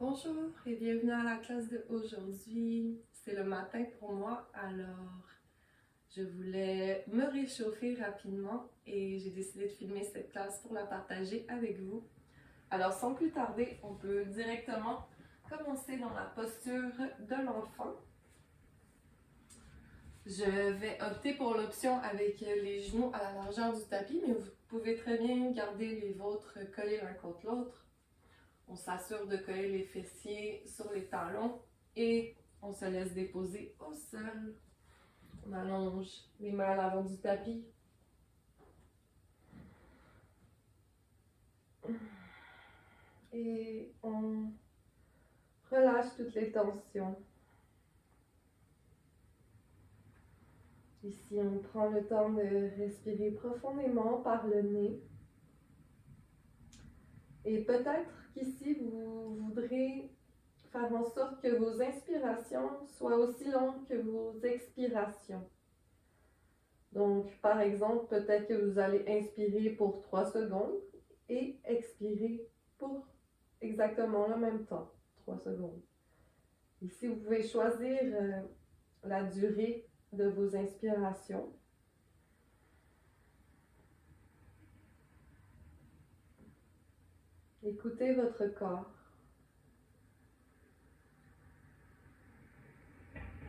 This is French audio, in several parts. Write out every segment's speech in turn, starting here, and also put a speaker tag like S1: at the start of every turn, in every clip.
S1: Bonjour et bienvenue à la classe d'aujourd'hui. C'est le matin pour moi, alors je voulais me réchauffer rapidement et j'ai décidé de filmer cette classe pour la partager avec vous. Alors sans plus tarder, on peut directement commencer dans la posture de l'enfant. Je vais opter pour l'option avec les genoux à la largeur du tapis, mais vous pouvez très bien garder les vôtres collés l'un contre l'autre. On s'assure de coller les fessiers sur les talons et on se laisse déposer au sol. On allonge les mains à l'avant du tapis. Et on relâche toutes les tensions. Ici, on prend le temps de respirer profondément par le nez. Et peut-être qu'ici, vous voudrez faire en sorte que vos inspirations soient aussi longues que vos expirations. Donc, par exemple, peut-être que vous allez inspirer pour 3 secondes et expirer pour exactement le même temps, 3 secondes. Ici, vous pouvez choisir la durée de vos inspirations. Écoutez votre corps.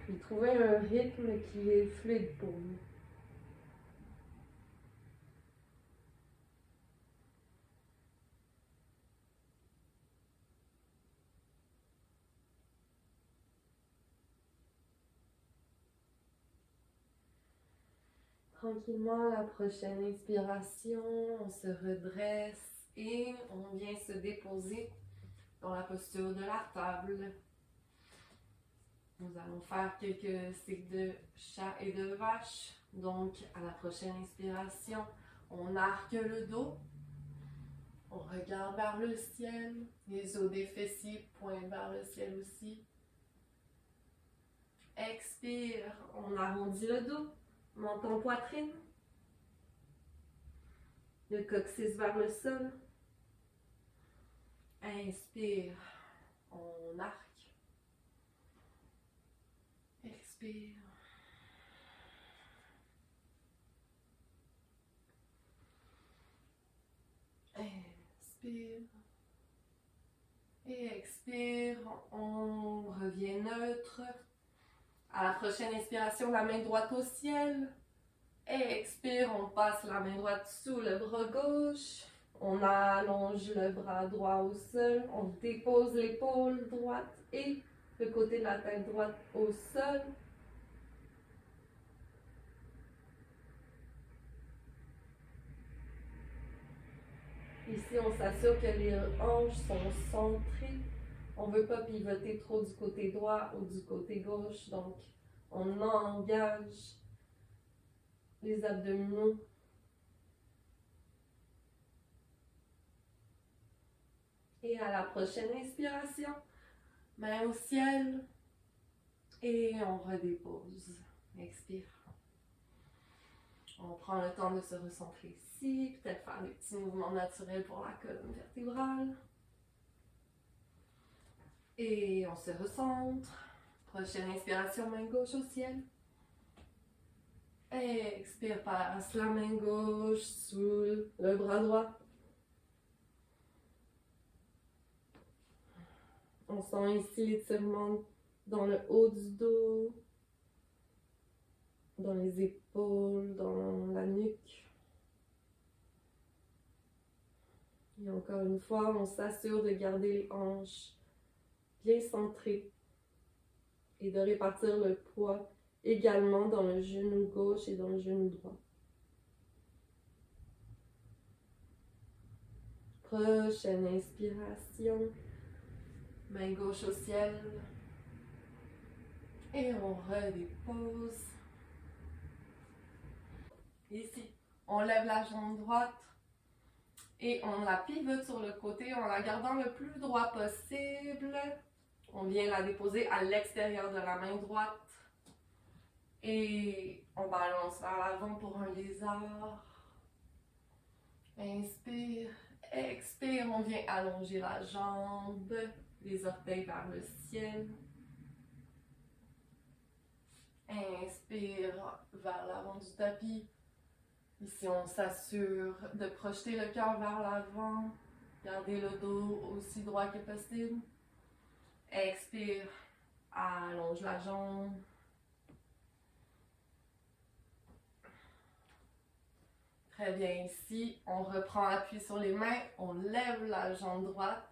S1: Puis trouvez un rythme qui est fluide pour vous. Tranquillement, à la prochaine inspiration, on se redresse et on vient se déposer dans la posture de la table. Nous allons faire quelques cycles de chat et de vache. Donc, à la prochaine inspiration, on arque le dos. On regarde vers le ciel. Les os des fessiers pointent vers le ciel aussi. Expire, on arrondit le dos. Menton poitrine. Le coccyx vers le sol. Inspire, on arque. Expire. Inspire. Et expire, on revient neutre. À la prochaine inspiration, la main droite au ciel. Et expire, on passe la main droite sous le bras gauche. On allonge le bras droit au sol. On dépose l'épaule droite et le côté de la tête droite au sol. Ici, on s'assure que les hanches sont centrées. On ne veut pas pivoter trop du côté droit ou du côté gauche. Donc, on engage les abdominaux. Et à la prochaine inspiration, main au ciel. Et on redépose. Expire. On prend le temps de se recentrer ici. Peut-être faire des petits mouvements naturels pour la colonne vertébrale. Et on se recentre. Prochaine inspiration, main gauche au ciel. Expire, passe la main gauche sous le bras droit. On sent ici l'étirement dans le haut du dos, dans les épaules, dans la nuque. Et encore une fois, on s'assure de garder les hanches bien centrées et de répartir le poids également dans le genou gauche et dans le genou droit. Prochaine inspiration, main gauche au ciel. Et on redépose. Ici, on lève la jambe droite et on la pivote sur le côté en la gardant le plus droit possible. On vient la déposer à l'extérieur de la main droite. Et on balance vers l'avant pour un lézard. Inspire, expire, on vient allonger la jambe. les orteils vers le ciel. Inspire vers l'avant du tapis. Ici, on s'assure de projeter le cœur vers l'avant. Gardez le dos aussi droit que possible. Expire, allonge la jambe. Très bien, ici, on reprend appui sur les mains, on lève la jambe droite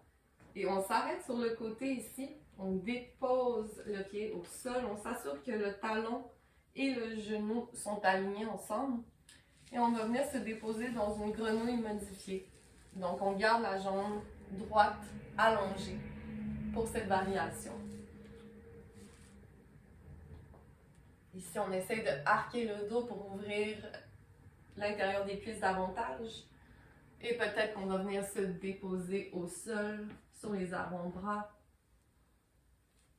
S1: et on s'arrête sur le côté ici. On dépose le pied au sol, on s'assure que le talon et le genou sont alignés ensemble. Et on va venir se déposer dans une grenouille modifiée. Donc, on garde la jambe droite allongée pour cette variation. Ici, on essaie de arquer le dos pour ouvrir l'intérieur des cuisses davantage. Et peut-être qu'on va venir se déposer au sol, sur les avant-bras.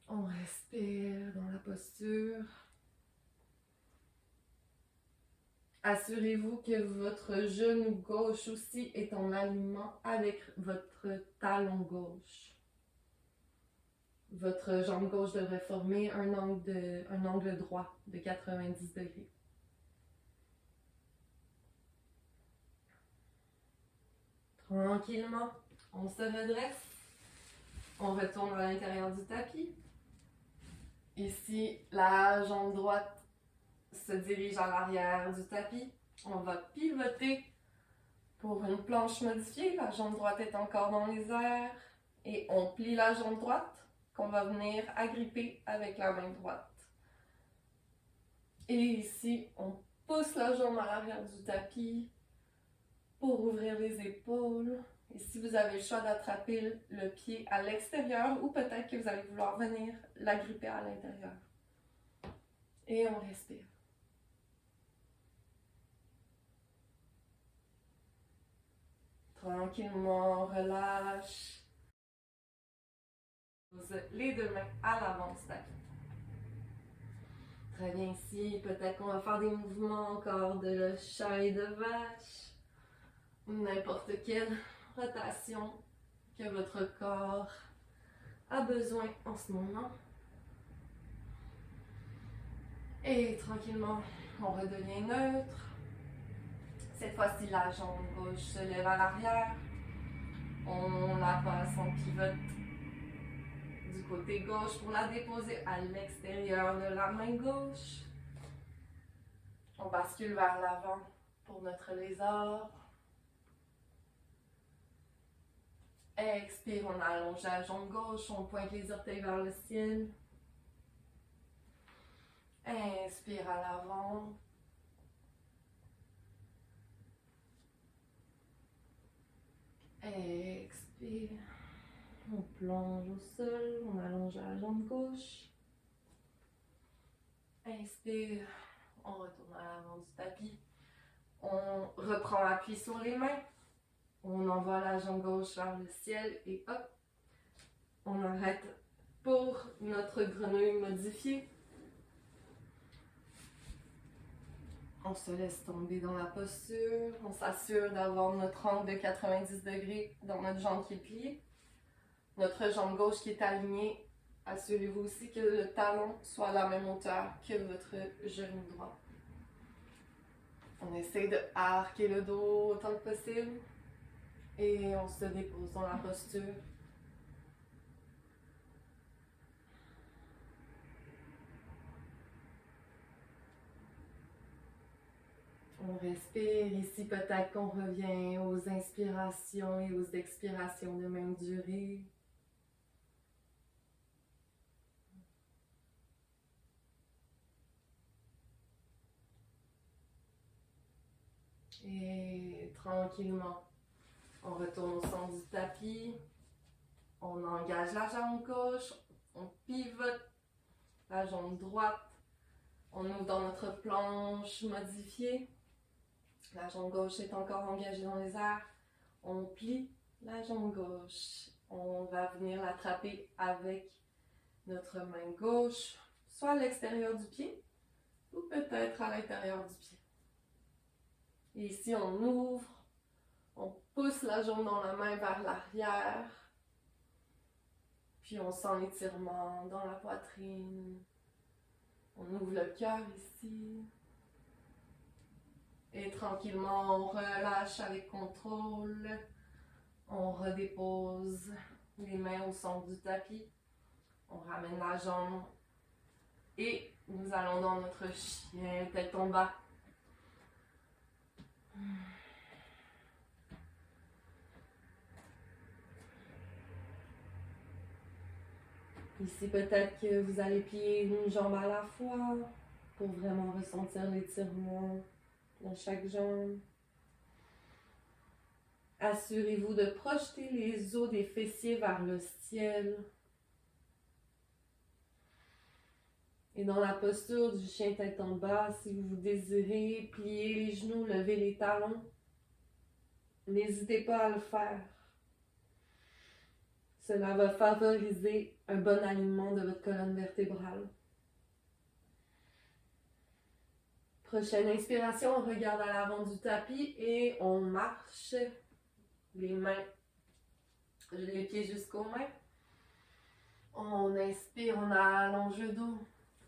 S1: On respire dans la posture. Assurez-vous que votre genou gauche aussi est en alignement avec votre talon gauche. Votre jambe gauche devrait former un angle droit de 90 degrés. Tranquillement, on se redresse. On retourne à l'intérieur du tapis. Ici, la jambe droite se dirige à l'arrière du tapis. On va pivoter pour une planche modifiée. La jambe droite est encore dans les airs. Et on plie la jambe droite qu'on va venir agripper avec la main droite. Et ici, on pousse la jambe à l'arrière du tapis pour ouvrir les épaules. Et si vous avez le choix d'attraper le pied à l'extérieur ou peut-être que vous allez vouloir venir l'agripper à l'intérieur. Et on respire. Tranquillement, on relâche. Les deux mains à l'avant du tapis. Très bien ici, peut-être qu'on va faire des mouvements encore de chat et de vache. N'importe quelle rotation que votre corps a besoin en ce moment. Et tranquillement, on redevient neutre. Cette fois-ci, la jambe gauche se lève à l'arrière. On la passe en pivote du côté gauche pour la déposer à l'extérieur de la main gauche. On bascule vers l'avant pour notre lézard. Expire, on allonge la jambe gauche, on pointe les orteils vers le ciel. Inspire à l'avant. Expire. On plonge au sol, on allonge la jambe gauche. Inspire, on retourne à l'avant du tapis. On reprend appui sur les mains. On envoie la jambe gauche vers le ciel et hop, on arrête pour notre grenouille modifiée. On se laisse tomber dans la posture. On s'assure d'avoir notre angle de 90 degrés dans notre jambe qui est pliée. Notre jambe gauche qui est alignée. Assurez-vous aussi que le talon soit à la même hauteur que votre genou droit. On essaie de arquer le dos autant que possible. Et on se dépose dans la posture. On respire. Ici, peut-être qu'on revient aux inspirations et aux expirations de même durée. Et tranquillement, on retourne au centre du tapis. On engage la jambe gauche. On pivote la jambe droite. On ouvre dans notre planche modifiée. La jambe gauche est encore engagée dans les airs. On plie la jambe gauche. On va venir l'attraper avec notre main gauche, soit à l'extérieur du pied ou peut-être à l'intérieur du pied. Et ici, on ouvre, on pousse la jambe dans la main vers l'arrière. Puis on sent l'étirement dans la poitrine. On ouvre le cœur ici. Et tranquillement, on relâche avec contrôle. On redépose les mains au centre du tapis. On ramène la jambe. Et nous allons dans notre chien, tête en bas. Ici, peut-être que vous allez plier une jambe à la fois pour vraiment ressentir l'étirement dans chaque jambe. Assurez-vous de projeter les os des fessiers vers le ciel. Et dans la posture du chien tête en bas, si vous désirez plier les genoux, lever les talons, n'hésitez pas à le faire. Cela va favoriser un bon alignement de votre colonne vertébrale. Prochaine inspiration, on regarde à l'avant du tapis et on marche les mains, les pieds jusqu'aux mains. On inspire, on allonge le dos.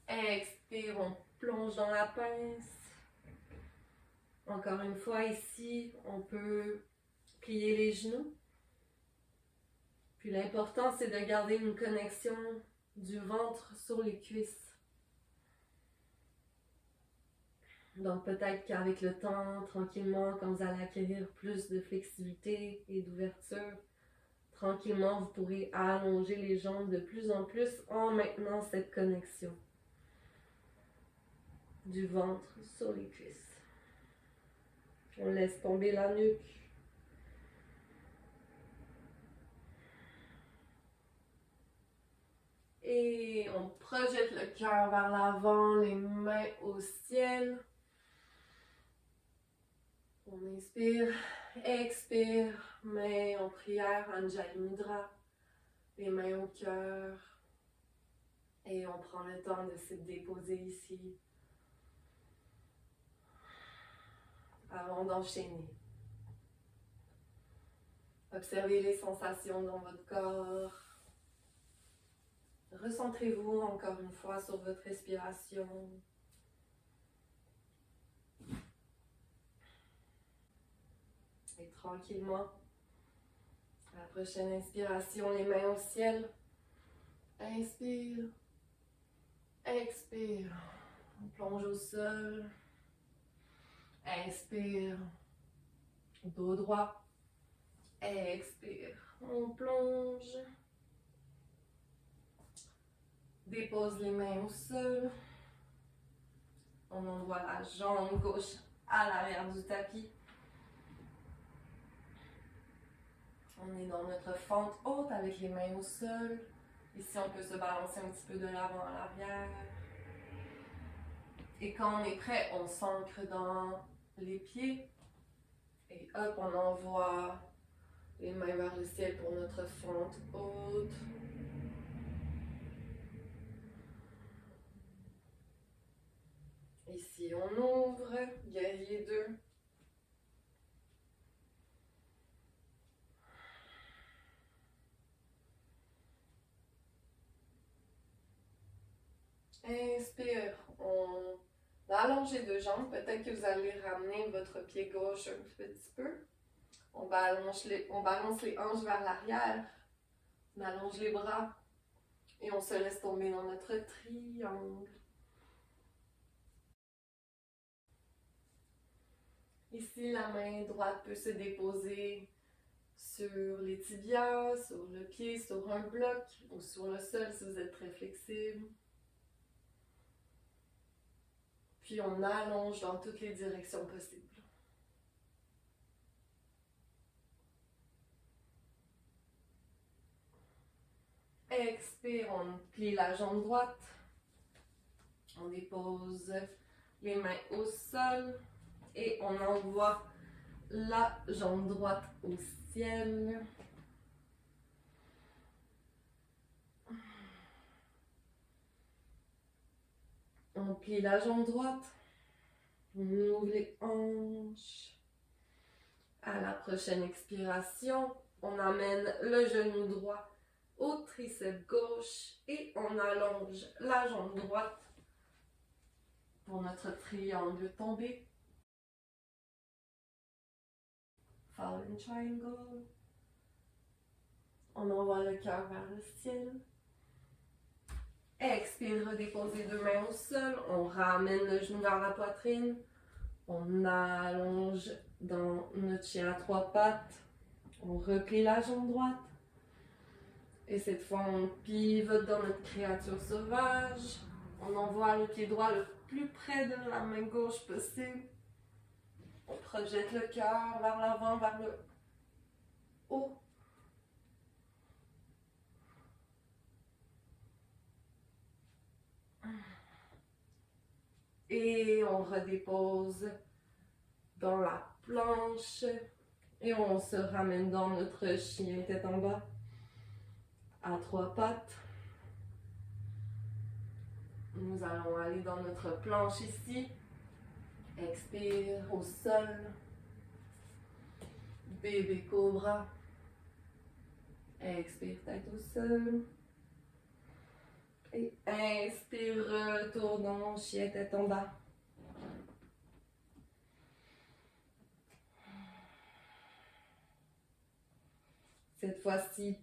S1: Expire, on plonge dans la pince. Encore une fois ici, on peut plier les genoux. Puis l'important, c'est de garder une connexion du ventre sur les cuisses. Donc peut-être qu'avec le temps, tranquillement, quand vous allez acquérir plus de flexibilité et d'ouverture, tranquillement, vous pourrez allonger les jambes de plus en plus en maintenant cette connexion du ventre sur les cuisses. On laisse tomber la nuque. Et on projette le cœur vers l'avant, les mains au ciel. On inspire, expire, mains en prière, Anjali Mudra, les mains au cœur. Et on prend le temps de se déposer ici avant d'enchaîner. Observez les sensations dans votre corps. Recentrez-vous encore une fois sur votre respiration. Et tranquillement, à la prochaine inspiration, les mains au ciel. Inspire, expire, on plonge au sol. Inspire, dos droit. Expire, on plonge. Dépose les mains au sol. On envoie la jambe gauche à l'arrière du tapis. On est dans notre fente haute avec les mains au sol. Ici, on peut se balancer un petit peu de l'avant à l'arrière. Et quand on est prêt, on s'ancre dans les pieds. Et hop, on envoie les mains vers le ciel pour notre fente haute. Ici, on ouvre, guerrier 2. Inspire, on allonge les deux jambes. Peut-être que vous allez ramener votre pied gauche un petit peu. On balance les hanches vers l'arrière. On allonge les bras. Et on se laisse tomber dans notre triangle. Ici, la main droite peut se déposer sur les tibias, sur le pied, sur un bloc ou sur le sol si vous êtes très flexible. Puis on allonge dans toutes les directions possibles. Expire, on plie la jambe droite. On dépose les mains au sol et on envoie la jambe droite au ciel. On plie la jambe droite. On ouvre les hanches. À la prochaine expiration, on amène le genou droit au triceps gauche et on allonge la jambe droite pour notre triangle tombé. Fallen triangle. On envoie le cœur vers le ciel. Expire, redépose les deux mains au sol. On ramène le genou vers la poitrine. On allonge dans notre chien à trois pattes. On replie la jambe droite. Et cette fois, on pivote dans notre créature sauvage. On envoie le pied droit le plus près de la main gauche possible. On projette le cœur vers l'avant, vers le haut. Et on redépose dans la planche. Et on se ramène dans notre chien tête en bas. À trois pattes. Nous allons aller dans notre planche ici. Expire au sol. Bébé cobra. Expire tête au sol. Et inspire, retournons, chien tête en bas. Cette fois-ci,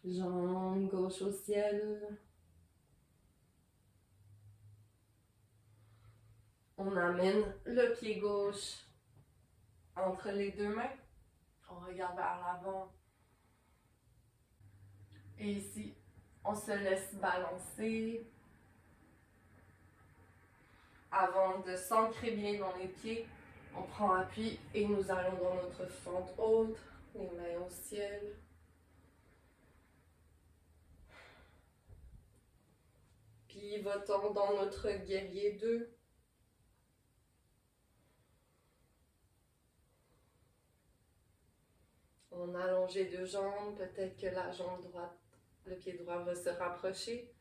S1: jambe gauche au ciel. On amène le pied gauche entre les deux mains. On regarde vers l'avant. Et ici, on se laisse balancer avant de s'ancrer bien dans les pieds. On prend appui et nous allons dans notre fente haute, les mains au ciel. Pivotons dans notre guerrier 2. On allonge les deux jambes, peut-être que la jambe droite, le pied droit va se rapprocher.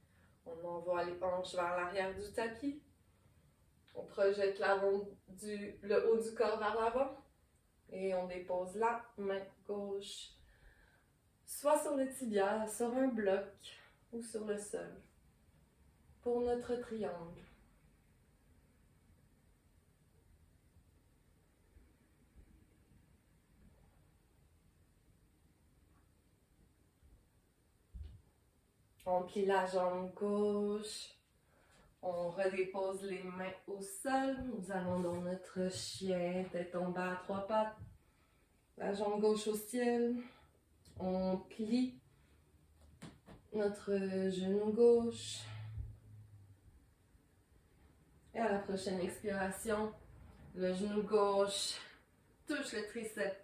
S1: On envoie les hanches vers l'arrière du tapis. On projette le haut du corps vers l'avant. Et on dépose la main gauche, soit sur le tibia, sur un bloc ou sur le sol, pour notre triangle. On plie la jambe gauche. On redépose les mains au sol. Nous allons dans notre chien, tête en bas à trois pattes. La jambe gauche au ciel. On plie notre genou gauche. Et à la prochaine expiration, le genou gauche touche le triceps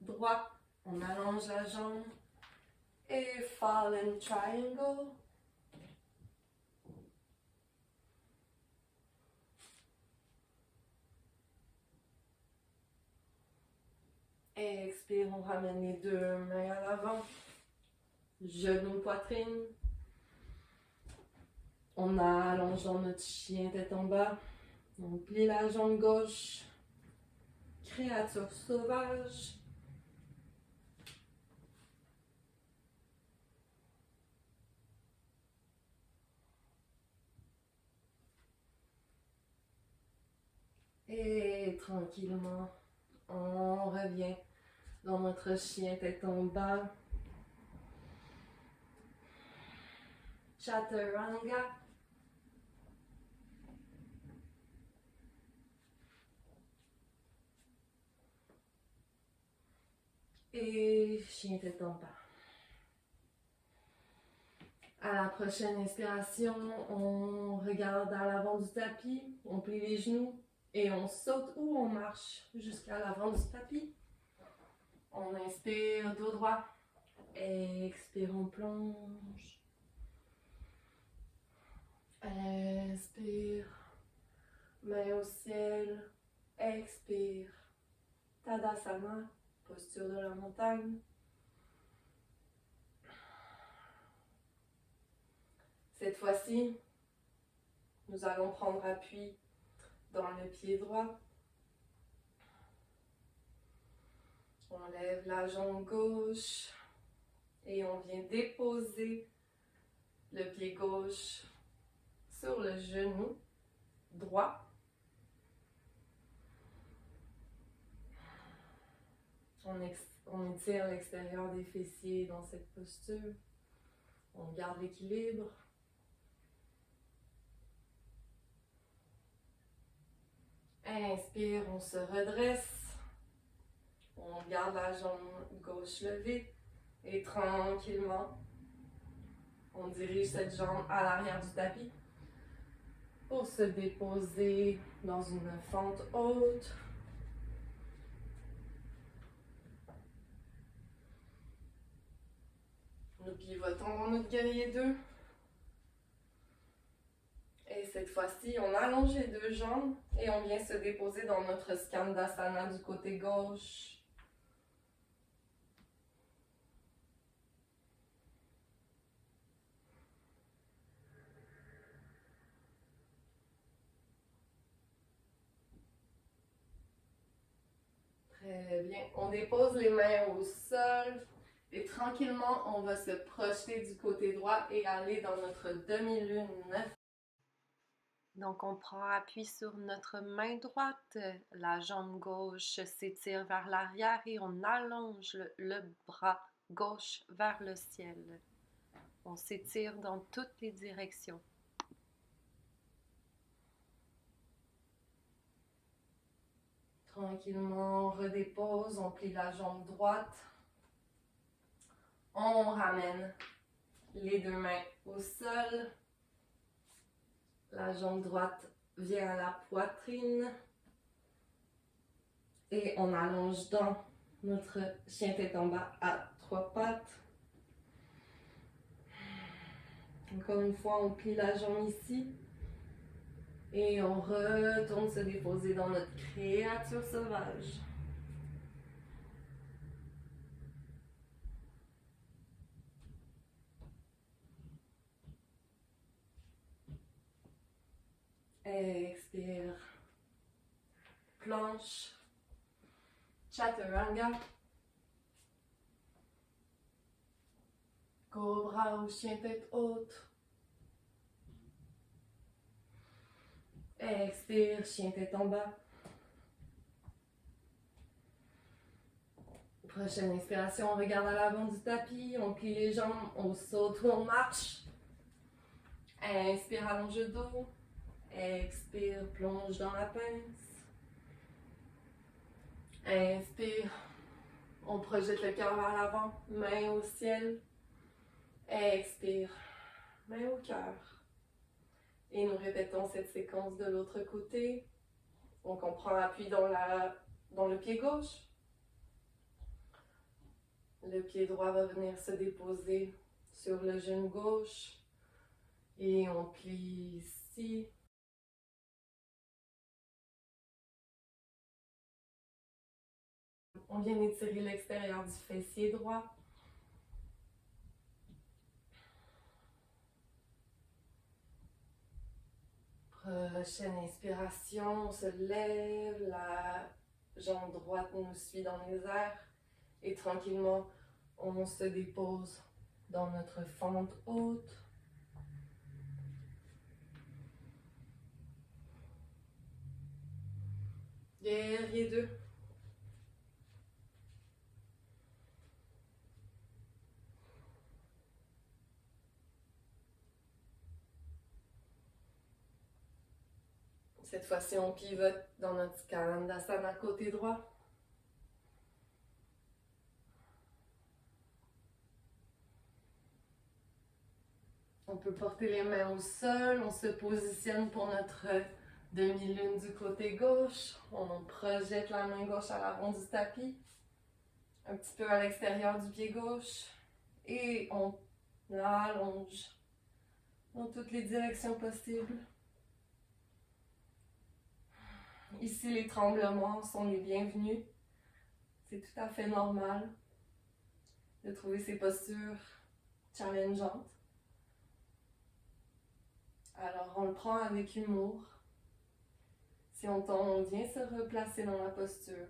S1: droit. On allonge la jambe. Et fallen triangle. Expire, on ramène les deux mains à l'avant. Genou, poitrine. On allonge dans notre chien tête en bas. On plie la jambe gauche. Créature sauvage. Et tranquillement, on revient dans notre chien tête en bas. Chaturanga. Et chien tête en bas. À la prochaine inspiration, on regarde à l'avant du tapis, on plie les genoux et on saute ou on marche jusqu'à l'avant du tapis. On inspire dos droit, expire, on plonge. Inspire, main au ciel, expire. Tadasana, posture de la montagne. Cette fois-ci, nous allons prendre appui dans le pied droit. On lève la jambe gauche. Et on vient déposer le pied gauche sur le genou droit. On étire l'extérieur des fessiers dans cette posture. On garde l'équilibre. Inspire, on se redresse. On garde la jambe gauche levée. Et tranquillement, on dirige cette jambe à l'arrière du tapis pour se déposer dans une fente haute. Nous pivotons dans notre guerrier 2. Et cette fois-ci, on allonge les deux jambes et on vient se déposer dans notre Skandasana du côté gauche. Très bien. On dépose les mains au sol et tranquillement, on va se projeter du côté droit et aller dans notre demi-lune. Donc, on prend appui sur notre main droite, la jambe gauche s'étire vers l'arrière et on allonge le bras gauche vers le ciel. On s'étire dans toutes les directions. Tranquillement, on redépose, on plie la jambe droite. On ramène les deux mains au sol. La jambe droite vient à la poitrine. Et on allonge dans notre chien tête en bas à 3 pattes. Encore une fois, on plie la jambe ici. Et on retourne se déposer dans notre créature sauvage. Expire. Planche. Chaturanga. Cobra ou chien tête haute. Expire, chien tête en bas. Prochaine inspiration, on regarde à l'avant du tapis, on plie les jambes, on saute ou on marche. Inspire, allonge le dos. Expire, plonge dans la pince. Inspire, on projette le cœur vers l'avant, main au ciel. Expire, main au cœur. Et nous répétons cette séquence de l'autre côté. Donc on prend appui dans le pied gauche. Le pied droit va venir se déposer sur le genou gauche. Et on plie ici. On vient étirer l'extérieur du fessier droit. Prochaine inspiration, on se lève, la jambe droite nous suit dans les airs et tranquillement, on se dépose dans notre fente haute. Guerrier 2. Cette fois-ci, on pivote dans notre Skandasana côté droit. On peut porter les mains au sol, on se positionne pour notre demi-lune du côté gauche. On projette la main gauche à l'avant du tapis, un petit peu à l'extérieur du pied gauche. Et on allonge dans toutes les directions possibles. Ici, les tremblements sont les bienvenus. C'est tout à fait normal de trouver ces postures challengeantes. Alors, on le prend avec humour. Si on tombe, on vient se replacer dans la posture.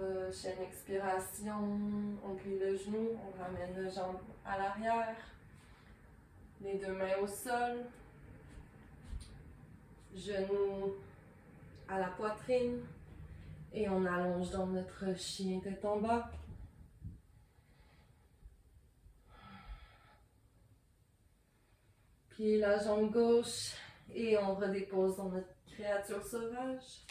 S1: Prochaine expiration, on plie le genou, on ramène le jambe à l'arrière. Les deux mains au sol. Genoux à la poitrine. Et on allonge dans notre chien tête en bas. Puis la jambe gauche et on redépose dans notre créature sauvage.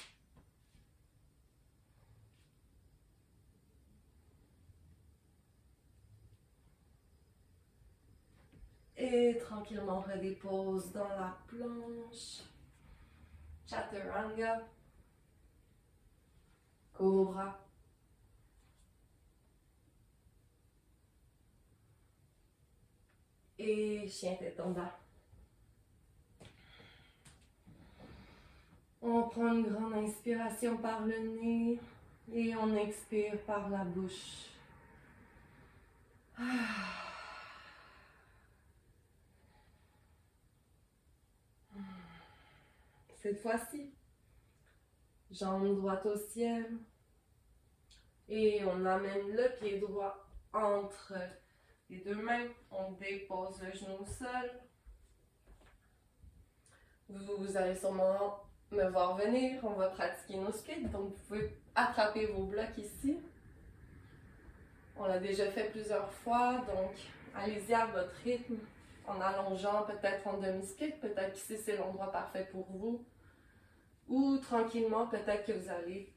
S1: Et tranquillement redépose dans la planche. Chaturanga. Cobra. Et chien tête en bas. On prend une grande inspiration par le nez et on expire par la bouche. Cette fois-ci, jambe droite au ciel et on amène le pied droit entre les deux mains. On dépose le genou au sol. Vous allez sûrement me voir venir, on va pratiquer nos splits, donc vous pouvez attraper vos blocs ici. On l'a déjà fait plusieurs fois, donc allez-y à votre rythme, en allongeant, peut-être en demi-split, peut-être qu'ici c'est l'endroit parfait pour vous. Ou tranquillement, peut-être que vous allez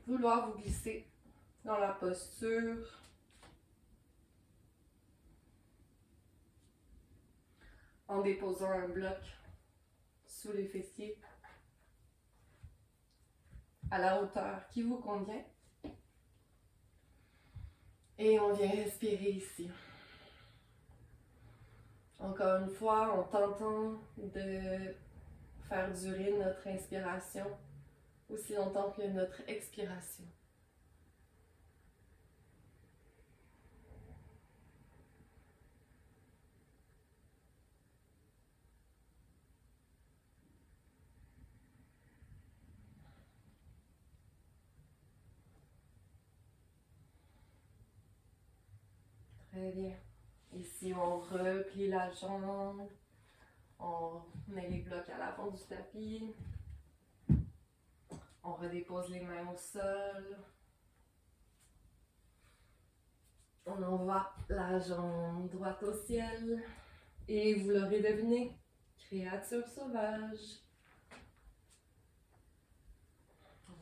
S1: vouloir vous glisser dans la posture. En déposant un bloc sous les fessiers à la hauteur qui vous convient. Et on vient respirer ici. Encore une fois, en tentant de faire durer notre inspiration aussi longtemps que notre expiration. Très bien. Ici, on replie la jambe. On met les blocs à l'avant du tapis. On redépose les mains au sol. On envoie la jambe droite au ciel. Et vous l'aurez deviné, créature sauvage.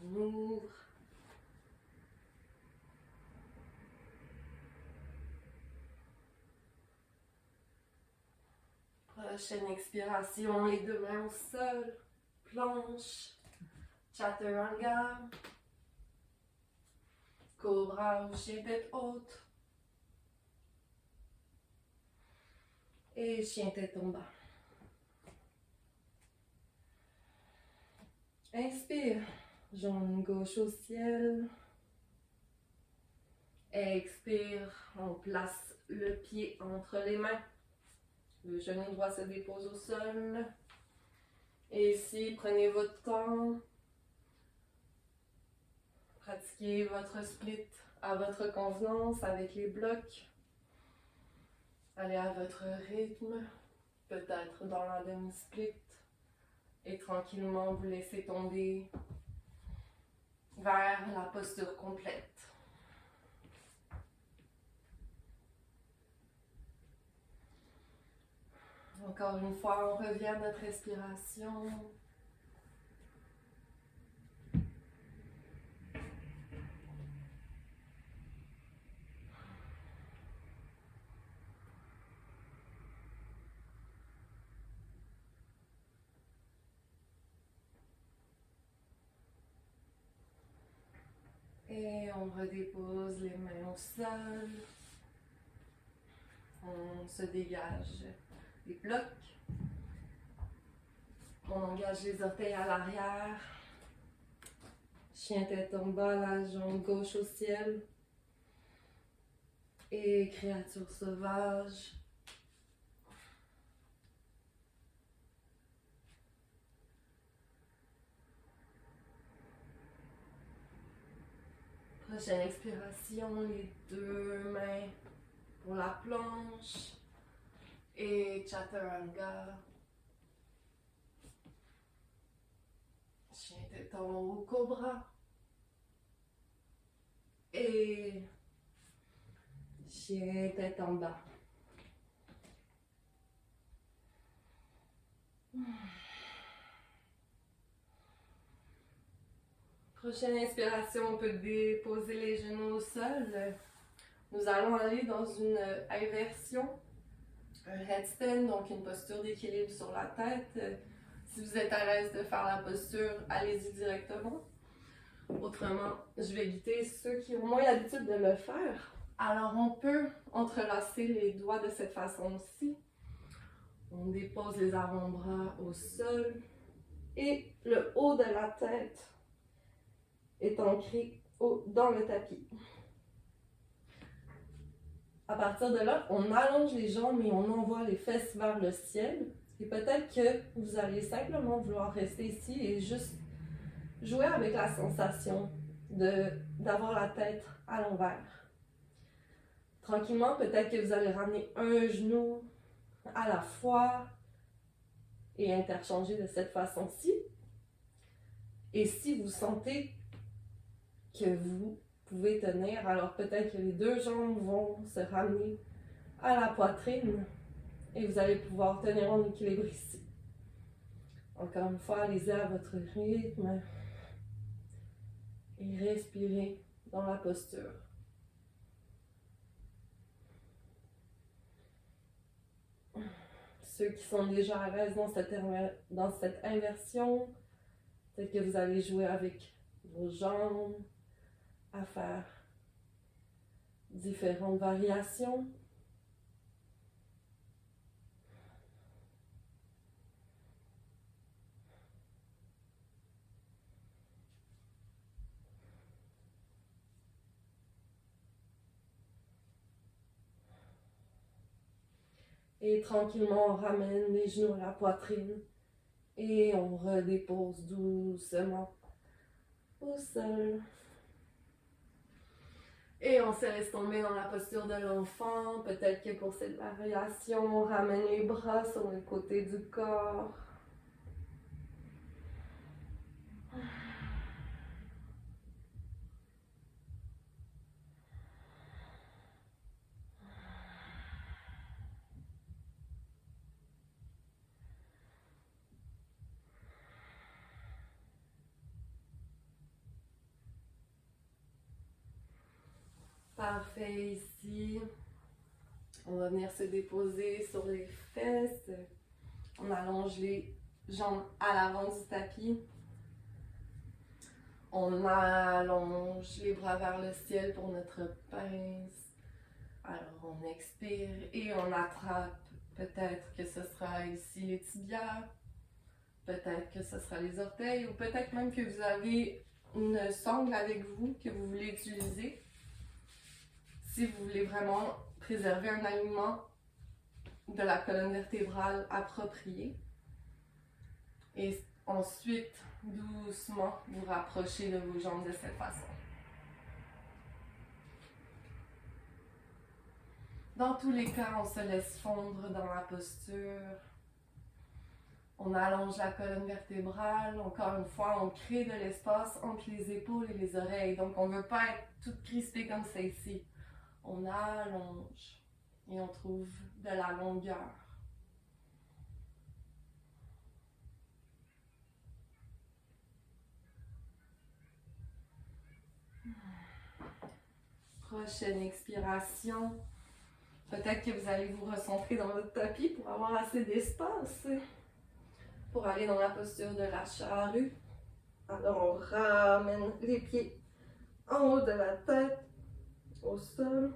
S1: On ouvre. Prochaine expiration, les deux mains au sol, planche, chaturanga, cobra ou chien tête haute, et chien tête en bas. Inspire, jambe gauche au ciel. Expire, on place le pied entre les mains. Le genou droit se dépose au sol. Et ici, prenez votre temps. Pratiquez votre split à votre convenance avec les blocs. Allez à votre rythme, peut-être dans la demi-split. Et tranquillement, vous laissez tomber vers la posture complète. Encore une fois, on revient à notre respiration. Et on redépose les mains au sol. On se dégage des blocs. On engage les orteils à l'arrière. Chien tête en bas, la jambe gauche au ciel. Et créature sauvage. Prochaine expiration, les deux mains pour la planche et Chaturanga. Chien tête en haut, cobra. Et chien tête en bas. Prochaine inspiration, on peut déposer les genoux au sol. Nous allons aller dans une inversion, un headstand, donc une posture d'équilibre sur la tête. Si vous êtes à l'aise de faire la posture, allez-y directement. Autrement, je vais guider ceux qui ont moins l'habitude de le faire. Alors, on peut entrelacer les doigts de cette façon-ci. On dépose les avant-bras au sol et le haut de la tête est ancré dans le tapis. À partir de là, on allonge les jambes et on envoie les fesses vers le ciel. Et peut-être que vous allez simplement vouloir rester ici et juste jouer avec la sensation d'avoir la tête à l'envers. Tranquillement, peut-être que vous allez ramener un genou à la fois et interchanger de cette façon-ci. Et si vous sentez que vous pouvez tenir, alors peut-être que les deux jambes vont se ramener à la poitrine et vous allez pouvoir tenir en équilibre ici. Encore une fois, allez-y à votre rythme et respirez dans la posture. Ceux qui sont déjà à l'aise dans cette inversion, peut-être que vous allez jouer avec vos jambes, à faire différentes variations. Et tranquillement, on ramène les genoux à la poitrine et on redépose doucement au sol. Et on se laisse tomber dans la posture de l'enfant. Peut-être que pour cette variation, on ramène les bras sur le côté du corps. Parfait, ici. On va venir se déposer sur les fesses. On allonge les jambes à l'avant du tapis. On allonge les bras vers le ciel pour notre pince. Alors on expire et on attrape. Peut-être que ce sera ici les tibias. Peut-être que ce sera les orteils. Ou peut-être même que vous avez une sangle avec vous que vous voulez utiliser. Si vous voulez vraiment préserver un alignement de la colonne vertébrale approprié. Et ensuite, doucement, vous rapprochez de vos jambes de cette façon. Dans tous les cas, on se laisse fondre dans la posture. On allonge la colonne vertébrale. Encore une fois, on crée de l'espace entre les épaules et les oreilles. Donc, on ne veut pas être toute crispée comme ça ici. On allonge et on trouve de la longueur. Prochaine expiration. Peut-être que vous allez vous recentrer dans votre tapis pour avoir assez d'espace pour aller dans la posture de la charrue. Alors on ramène les pieds en haut de la tête, au sol.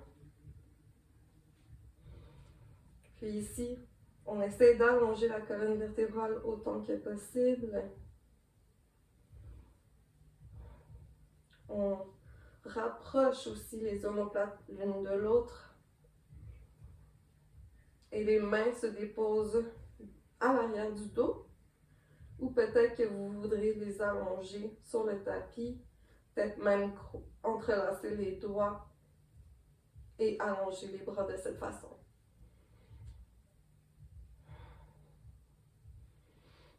S1: Puis ici, on essaie d'allonger la colonne vertébrale autant que possible. On rapproche aussi les omoplates l'une de l'autre. Et les mains se déposent à l'arrière du dos. Ou peut-être que vous voudrez les allonger sur le tapis Peut-être même entrelacer les doigts et allonger les bras de cette façon.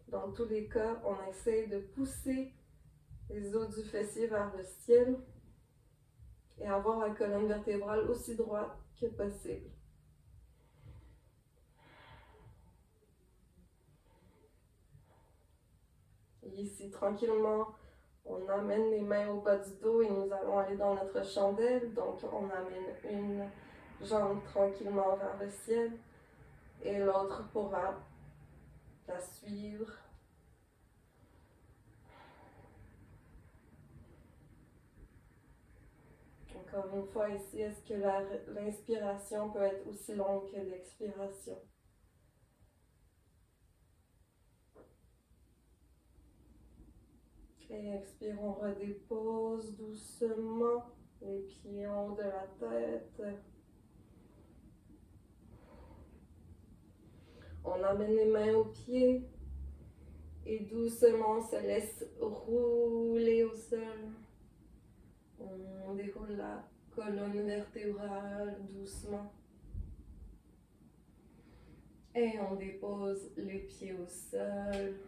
S1: Dans tous les cas, on essaie de pousser les os du fessier vers le ciel et avoir la colonne vertébrale aussi droite que possible. Et ici, tranquillement, on amène les mains au bas du dos et nous allons aller dans notre chandelle. Donc, on amène une jambe tranquillement vers le ciel et l'autre pourra la suivre. Encore une fois ici, est-ce que l'inspiration peut être aussi longue que l'expiration? Et expire, on redépose doucement les pieds en haut de la tête. On amène les mains aux pieds et doucement on se laisse rouler au sol. On déroule la colonne vertébrale doucement. Et on dépose les pieds au sol.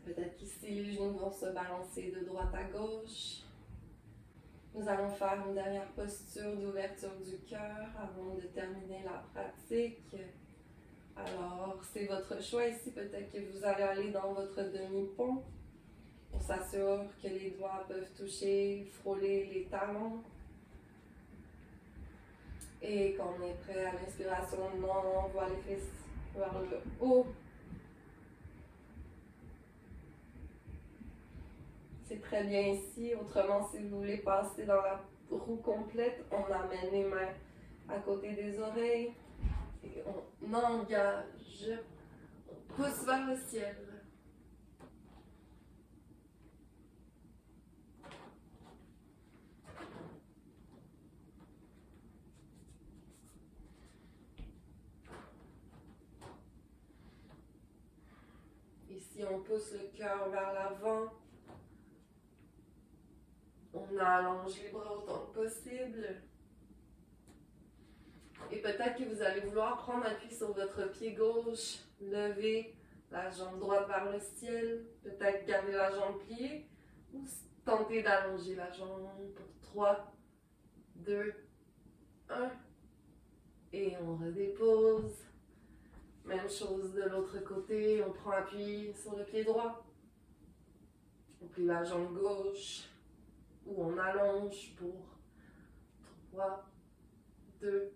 S1: Peut-être qu'ici les genoux vont se balancer de droite à gauche. Nous allons faire une dernière posture d'ouverture du cœur avant de terminer la pratique. Alors, c'est votre choix ici. Peut-être que vous allez aller dans votre demi-pont. On s'assure que les doigts peuvent toucher, frôler les talons. Et qu'on est prêt à l'inspiration, on envoie les fesses vers le haut. C'est très bien ici. Autrement, si vous voulez passer dans la roue complète, on amène les mains à côté des oreilles et on engage, on pousse vers le ciel. Ici, on pousse le cœur vers l'avant. On allonge les bras autant que possible. Et peut-être que vous allez vouloir prendre appui sur votre pied gauche, lever la jambe droite vers le ciel, peut-être garder la jambe pliée ou tenter d'allonger la jambe pour 3, 2, 1. Et on redépose. Même chose de l'autre côté, on prend appui sur le pied droit. On plie la jambe gauche ou on allonge pour 3, 2,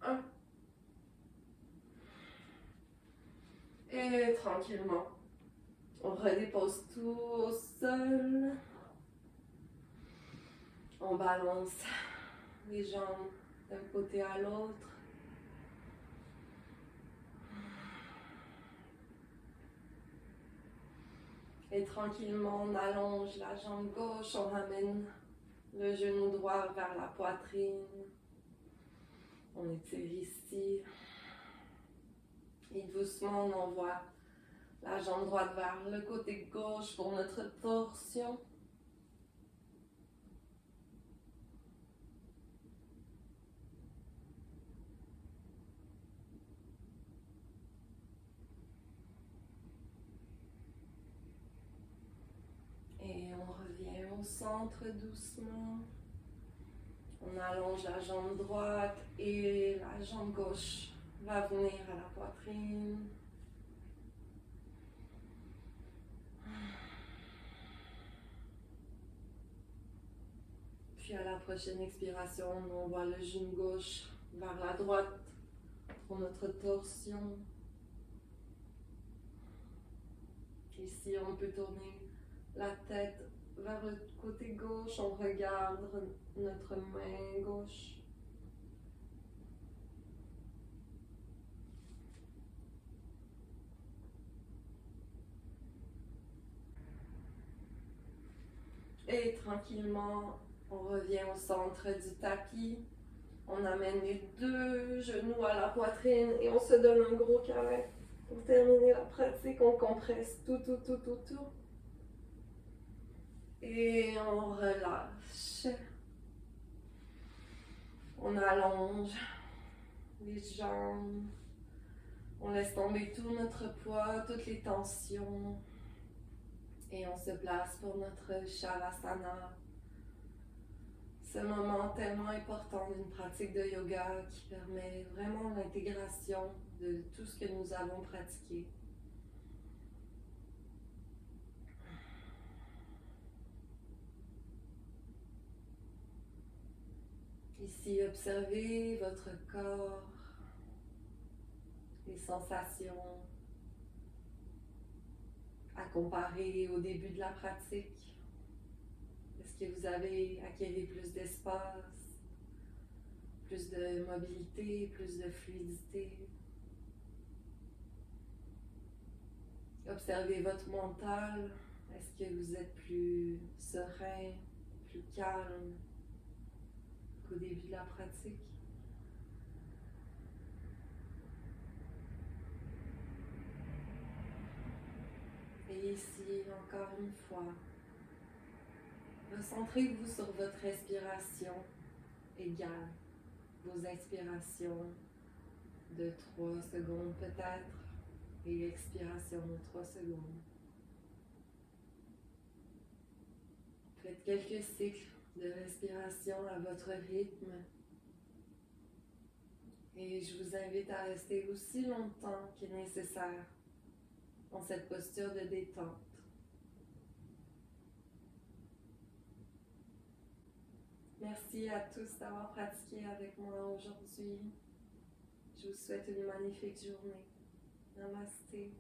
S1: 1. Et tranquillement, on redépose tout au sol. On balance les jambes d'un côté à l'autre. Et tranquillement, on allonge la jambe gauche, on ramène le genou droit vers la poitrine. On étire ici. Et doucement, on envoie la jambe droite vers le côté gauche pour notre torsion. Et on revient au centre doucement. On allonge la jambe droite et la jambe gauche va venir à la poitrine. Puis à la prochaine expiration, on envoie le genou gauche vers la droite pour notre torsion. Ici, on peut tourner la tête vers le côté gauche, on regarde notre main gauche. Et tranquillement, on revient au centre du tapis. On amène les deux genoux à la poitrine et on se donne un gros câlin. Pour terminer la pratique, on compresse tout. Et on relâche. On allonge les jambes. On laisse tomber tout notre poids, toutes les tensions. Et on se place pour notre Shavasana. Ce moment tellement important d'une pratique de yoga qui permet vraiment l'intégration de tout ce que nous avons pratiqué. Ici, observez votre corps, les sensations à comparer au début de la pratique. Est-ce que vous avez acquis plus d'espace, plus de mobilité, plus de fluidité? Observez votre mental. Est-ce que vous êtes plus serein, plus calme qu'au début de la pratique? Et ici, encore une fois, recentrez-vous sur votre respiration égale vos inspirations de 3 secondes peut-être et expiration de 3 secondes. Faites quelques cycles de respiration à votre rythme et je vous invite à rester aussi longtemps que nécessaire dans cette posture de détente. Merci à tous d'avoir pratiqué avec moi aujourd'hui. Je vous souhaite une magnifique journée. Namasté.